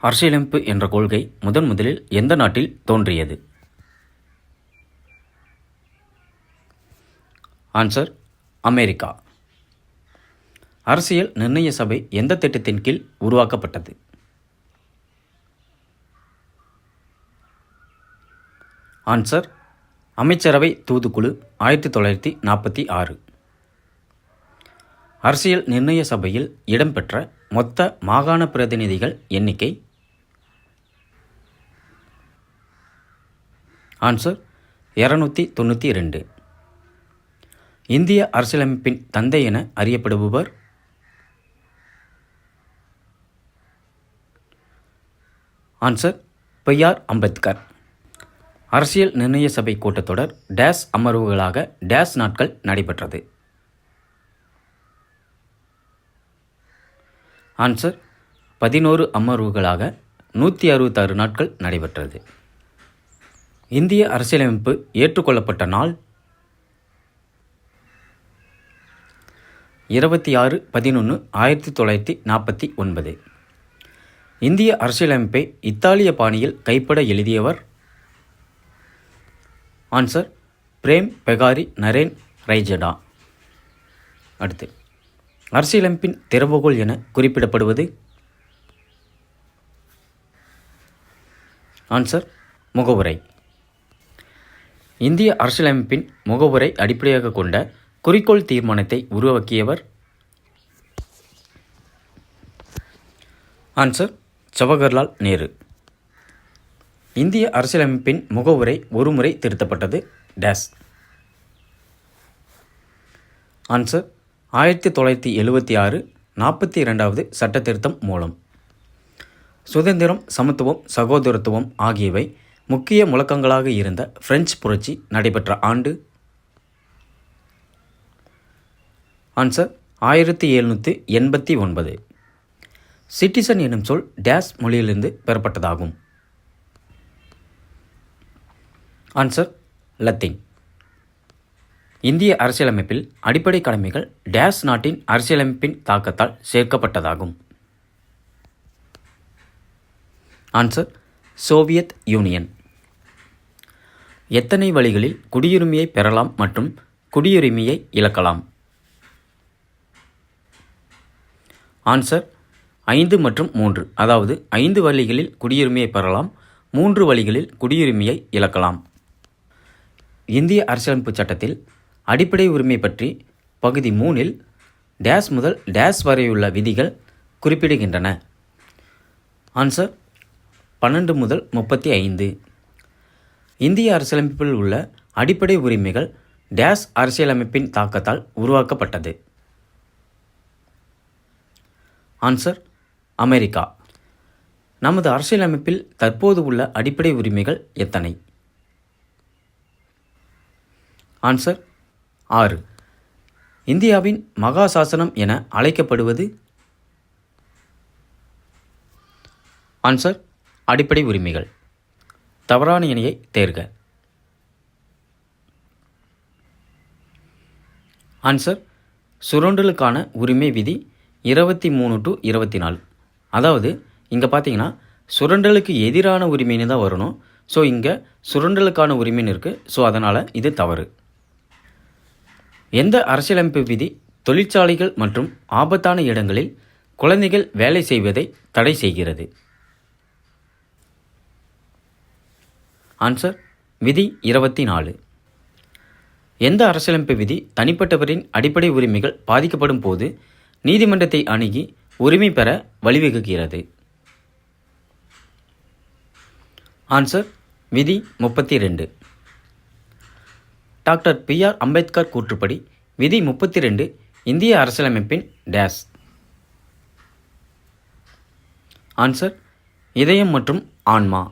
அரசியலமைப்பு என்ற கொள்கை முதலில் எந்த நாட்டில் தோன்றியது? Answer America. அரசியல் நிர்ணய சபை எந்த திட்டத்தின் கீழ் உருவாக்கப்பட்டது? ஆன்சர் அமைச்சரவை தூதுக்குழு 1946. அரசியல் நிர்ணய சபையில் இடம்பெற்ற மொத்த மாகாண பிரதிநிதிகள் எண்ணிக்கை? ஆன்சர் 292. இந்திய அரசியலமைப்பின் தந்தை என அறியப்படுபவர்? Answer B.R.. அம்பேத்கர். அரசியல் நிர்ணய சபை கூட்டத்தொடர் டேஸ் அமர்வுகளாக டேஸ் நாட்கள் நடைபெற்றது? ஆன்சர் 11 அமர்வுகளாக 166 நாட்கள் நடைபெற்றது. இந்திய அரசியலமைப்பு ஏற்றுக்கொள்ளப்பட்ட நாள்? 26/11/1949. இந்திய அரசியலமைப்பை இத்தாலிய பாணியில் கைப்பட எழுதியவர்? ஆன்சர் பிரேம் பெகாரி நரேன் ரைஜடா. அடுத்து, அரசியலமைப்பின் திறவுகோல் என குறிப்பிடப்படுவது? ஆன்சர் முகவுரை. இந்திய அரசியலமைப்பின் முகவுரை அடிப்படையாக கொண்ட குறிக்கோள் தீர்மானத்தை உருவாக்கியவர்? ஆன்சர் ஜவஹர்லால் நேரு. இந்திய அரசியலமைப்பின் முகவுரை ஒருமுறை திருத்தப்பட்டது டேஸ்? ஆன்சர் 1976 42வது சட்ட திருத்தம் மூலம். சுதந்திரம், சமத்துவம், சகோதரத்துவம் ஆகியவை முக்கிய முழக்கங்களாக இருந்த பிரெஞ்சு புரட்சி நடைபெற்ற ஆண்டு? ஆன்சர் 1789. சிட்டிசன் எனும் சொல் டேஸ் மொழியிலிருந்து பெறப்பட்டதாகும்? Answer Latin. இந்திய அரசியலமைப்பில் அடிப்படை கடமைகள் டேஸ் நாட்டின் அரசியலமைப்பின் தாக்கத்தால் சேர்க்கப்பட்டதாகும்? Answer Soviet union. எத்தனை வழிகளில் குடியுரிமையை பெறலாம் மற்றும் குடியுரிமையை இழக்கலாம்? ஆன்சர் 5 மற்றும் 3. அதாவது 5 வழிகளில் குடியுரிமையை பெறலாம், 3 வழிகளில் குடியுரிமையை இழக்கலாம். இந்திய அரசியலமைப்பு சட்டத்தில் அடிப்படை உரிமை பற்றி பகுதி 3இல் டேஸ் முதல் டேஸ் வரையுள்ள விதிகள் குறிப்பிடுகின்றன? ஆன்சர் 12 முதல் 35. இந்திய அரசியலமைப்பில் உள்ள அடிப்படை உரிமைகள் டேஸ் அரசியலமைப்பின் தாக்கத்தால் உருவாக்கப்பட்டது? Answer America. நமது அரசியலமைப்பில் தற்போது உள்ள அடிப்படை உரிமைகள் எத்தனை? ஆன்சர் 6. இந்தியாவின் மகா சாசனம் என அழைக்கப்படுவது? ஆன்சர் அடிப்படை உரிமைகள். தவறான இணையை தேர்க. ஆன்சர் சுரண்டலுக்கான உரிமை விதி 23/24. அதாவது இங்கே பார்த்தீங்கன்னா சுரண்டலுக்கு எதிரான உரிமைன்னு தான் வரணும். ஸோ இங்கே சுரண்டலுக்கான உரிமைன்னு இருக்குது. ஸோ அதனால் இது தவறு. எந்த அரசியலமைப்பு விதி தொழிற்சாலைகள் மற்றும் ஆபத்தான இடங்களில் குழந்தைகள் வேலை செய்வதை தடை செய்கிறது? ஆன்சர் விதி 24. எந்த அரசியலமைப்பு விதி தனிப்பட்டவரின் அடிப்படை உரிமைகள் பாதிக்கப்படும் போது நீதிமன்றத்தை அணுகி உரிமை பெற வழிவகுக்கிறது? ஆன்சர் விதி 32. Doctor B.R.. அம்பேத்கர் கூற்றுப்படி விதி 32 இந்திய அரசியலமைப்பின் டேஸ்? ஆன்சர் இதயம் மற்றும் ஆன்மா.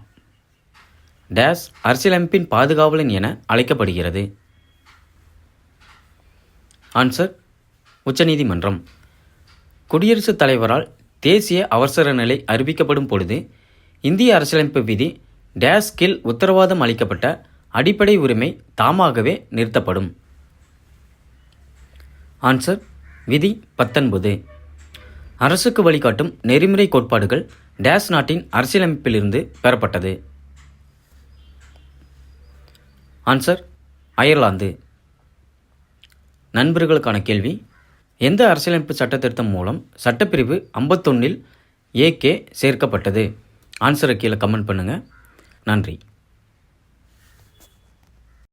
டேஸ் அரசியலமைப்பின் பாதுகாவலன் என அழைக்கப்படுகிறது? ஆன்சர் உச்சநீதிமன்றம். குடியரசுத் தலைவரால் தேசிய அவசர நிலை அறிவிக்கப்படும் பொழுது இந்திய அரசியலமைப்பு விதி டேஸ் கீழ் உத்தரவாதம் அளிக்கப்பட்ட அடிப்படை உரிமை தாமாகவே நிறுத்தப்படும்? ஆன்சர் விதி 19. அரசுக்கு வழிகாட்டும் நெறிமுறை கோட்பாடுகள் டேஸ் நாட்டின் அரசியலமைப்பிலிருந்து பெறப்பட்டது? Answer Ireland. நண்பர்களுக்கான கேள்வி: எந்த அரசியலமைப்பு சட்ட திருத்தம் மூலம் சட்டப்பிரிவு 51 AK சேர்க்கப்பட்டது? ஆன்சரை கீழே கமெண்ட் பண்ணுங்கள். நன்றி.